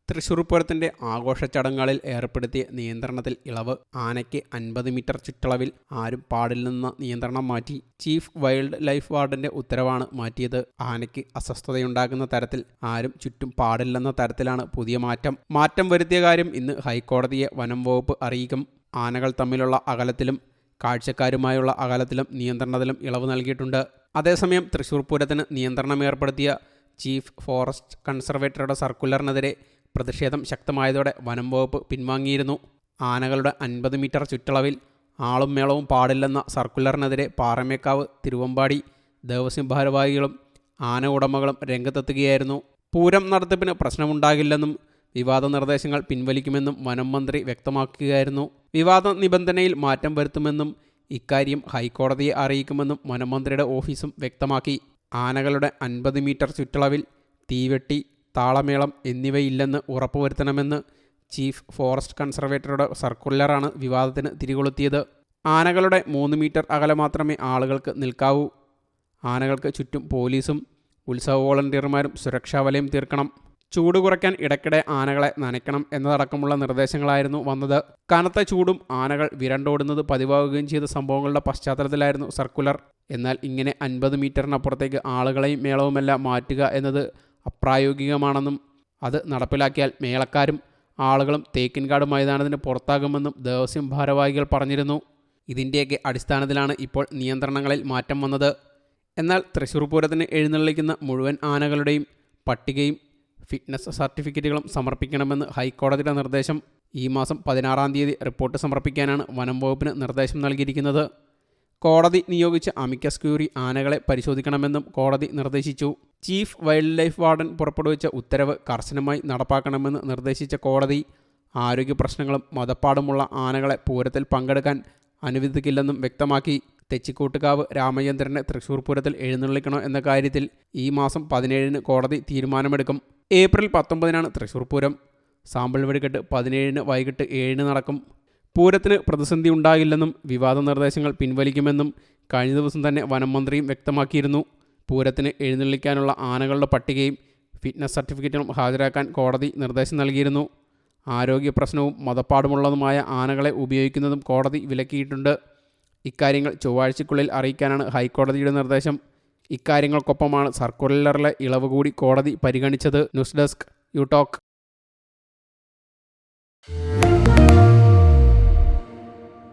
തൃശ്ശൂർ പൂരത്തിന്റെ ആഘോഷ ചടങ്ങുകളിൽ ഏർപ്പെടുത്തിയ നിയന്ത്രണത്തിൽ ഇളവ്. ആനയ്ക്ക് 50 മീറ്റർ ചുറ്റളവിൽ ആരും പാടില്ലെന്ന നിയന്ത്രണം മാറ്റി. ചീഫ് വൈൽഡ് ലൈഫ് വാർഡന്റെ ഉത്തരവാണ് മാറ്റിയത്. ആനയ്ക്ക് അസ്വസ്ഥതയുണ്ടാകുന്ന തരത്തിൽ ആരും ചുറ്റും പാടില്ലെന്ന തരത്തിലാണ് പുതിയ മാറ്റം വരുത്തിയ കാര്യം ഇന്ന് ഹൈക്കോടതിയെ വനം വകുപ്പ് അറിയിക്കും. ആനകൾ തമ്മിലുള്ള അകലത്തിലും കാഴ്ചക്കാരുമായുള്ള അകലത്തിലും നിയന്ത്രണത്തിലും ഇളവ് നൽകിയിട്ടുണ്ട്. അതേസമയം തൃശ്ശൂർ പൂരത്തിന് നിയന്ത്രണം ഏർപ്പെടുത്തിയ ചീഫ് ഫോറസ്റ്റ് കൺസർവേറ്ററുടെ സർക്കുലറിനെതിരെ പ്രതിഷേധം ശക്തമായതോടെ വനം വകുപ്പ് പിൻവാങ്ങിയിരുന്നു. ആനകളുടെ 50 മീറ്റർ ചുറ്റളവിൽ ആളും മേളവും പാടില്ലെന്ന സർക്കുലറിനെതിരെ പാറമേക്കാവ്, തിരുവമ്പാടി ദേവസ്വം ഭാരവാഹികളും ആന ഉടമകളും രംഗത്തെത്തുകയായിരുന്നു. പൂരം നടത്തിപ്പിന് പ്രശ്നമുണ്ടാകില്ലെന്നും വിവാദ നിർദ്ദേശങ്ങൾ പിൻവലിക്കുമെന്നും വനം മന്ത്രി വ്യക്തമാക്കുകയായിരുന്നു. വിവാദ നിബന്ധനയിൽ മാറ്റം വരുത്തുമെന്നും ഇക്കാര്യം ഹൈക്കോടതിയെ അറിയിക്കുമെന്നും വനമന്ത്രിയുടെ ഓഫീസും വ്യക്തമാക്കി. ആനകളുടെ 50 മീറ്റർ ചുറ്റളവിൽ തീവെട്ടി, താളമേളം എന്നിവയില്ലെന്ന് ഉറപ്പുവരുത്തണമെന്ന് ചീഫ് ഫോറസ്റ്റ് കൺസർവേറ്ററുടെ സർക്കുലറാണ് വിവാദത്തിന് തിരികൊളുത്തിയത്. ആനകളുടെ 3 മീറ്റർ അകലെ മാത്രമേ ആളുകൾക്ക് നിൽക്കാവൂ. ആനകൾക്ക് ചുറ്റും പോലീസും ഉത്സവ വോളണ്ടിയർമാരും സുരക്ഷാ വലയം തീർക്കണം. ചൂട് കുറയ്ക്കാൻ ഇടയ്ക്കിടെ ആനകളെ നനയ്ക്കണം എന്നതടക്കമുള്ള നിർദ്ദേശങ്ങളായിരുന്നു വന്നത്. കനത്ത ചൂടും ആനകൾ വിരണ്ടോടുന്നത് പതിവാകുകയും ചെയ്ത സംഭവങ്ങളുടെ പശ്ചാത്തലത്തിലായിരുന്നു സർക്കുലർ. എന്നാൽ ഇങ്ങനെ 50 മീറ്ററിനപ്പുറത്തേക്ക് ആളുകളെയും മേളവുമെല്ലാം മാറ്റുക എന്നത് അപ്രായോഗികമാണെന്നും അത് നടപ്പിലാക്കിയാൽ മേളക്കാരും ആളുകളും തേക്കിൻകാട് മൈതാനത്തിന് പുറത്താകുമെന്നും ദേവസ്വം ഭാരവാഹികൾ പറഞ്ഞിരുന്നു. ഇതിൻ്റെയൊക്കെ അടിസ്ഥാനത്തിലാണ് ഇപ്പോൾ നിയന്ത്രണങ്ങളിൽ മാറ്റം വന്നത്. എന്നാൽ തൃശ്ശൂർ പൂരത്തിന് എഴുന്നള്ളിക്കുന്ന മുഴുവൻ ആനകളുടെയും പട്ടികയും ഫിറ്റ്നസ് സർട്ടിഫിക്കറ്റുകളും സമർപ്പിക്കണമെന്ന് ഹൈക്കോടതിയുടെ നിർദ്ദേശം. ഈ മാസം 16-ാം തീയതി റിപ്പോർട്ട് സമർപ്പിക്കാനാണ് വനം വകുപ്പിന് നിർദ്ദേശം നൽകിയിരിക്കുന്നത്. കോടതി നിയോഗിച്ച അമിക്കസ് ക്യൂറി ആനകളെ പരിശോധിക്കണമെന്നും കോടതി നിർദ്ദേശിച്ചു. ചീഫ് വൈൽഡ് ലൈഫ് വാർഡൻ പുറപ്പെടുവിച്ച ഉത്തരവ് കർശനമായി നടപ്പാക്കണമെന്ന് നിർദ്ദേശിച്ച കോടതി ആരോഗ്യ പ്രശ്നങ്ങളും മതപ്പാടുമുള്ള ആനകളെ പൂരത്തിൽ പങ്കെടുക്കാൻ അനുവദിക്കില്ലെന്നും വ്യക്തമാക്കി. തെച്ചിക്കോട്ടുകാവ് രാമചന്ദ്രനെ തൃശ്ശൂർ പൂരത്തിൽ എഴുന്നള്ളിക്കണോ എന്ന കാര്യത്തിൽ ഈ മാസം 17-ന് കോടതി തീരുമാനമെടുക്കും. ഏപ്രിൽ 19-നാണ് തൃശ്ശൂർ പൂരം. സാമ്പിൾ വെടിക്കെട്ട് 17-ന് വൈകിട്ട് 7-ന് നടക്കും. പൂരത്തിന് പ്രതിസന്ധി ഉണ്ടാകില്ലെന്നും വിവാദ നിർദ്ദേശങ്ങൾ പിൻവലിക്കുമെന്നും കഴിഞ്ഞ ദിവസം തന്നെ വനം മന്ത്രിയും വ്യക്തമാക്കിയിരുന്നു. പൂരത്തിന് എഴുന്നള്ളിക്കാനുള്ള ആനകളുടെ പട്ടികയും ഫിറ്റ്നസ് സർട്ടിഫിക്കറ്റും ഹാജരാക്കാൻ കോടതി നിർദ്ദേശം നൽകിയിരുന്നു. ആരോഗ്യ പ്രശ്നവും മതപ്പാടുമുള്ളതുമായ ആനകളെ ഉപയോഗിക്കുന്നതും കോടതി വിലക്കിയിട്ടുണ്ട്. ഇക്കാര്യങ്ങൾ ചൊവ്വാഴ്ചയ്ക്കുള്ളിൽ അറിയിക്കാനാണ് ഹൈക്കോടതിയുടെ നിർദ്ദേശം. ഇക്കാര്യങ്ങൾക്കൊപ്പമാണ് സർക്കുലറിലെ ഇളവ് കൂടി കോടതി പരിഗണിച്ചത്. News desk you talk.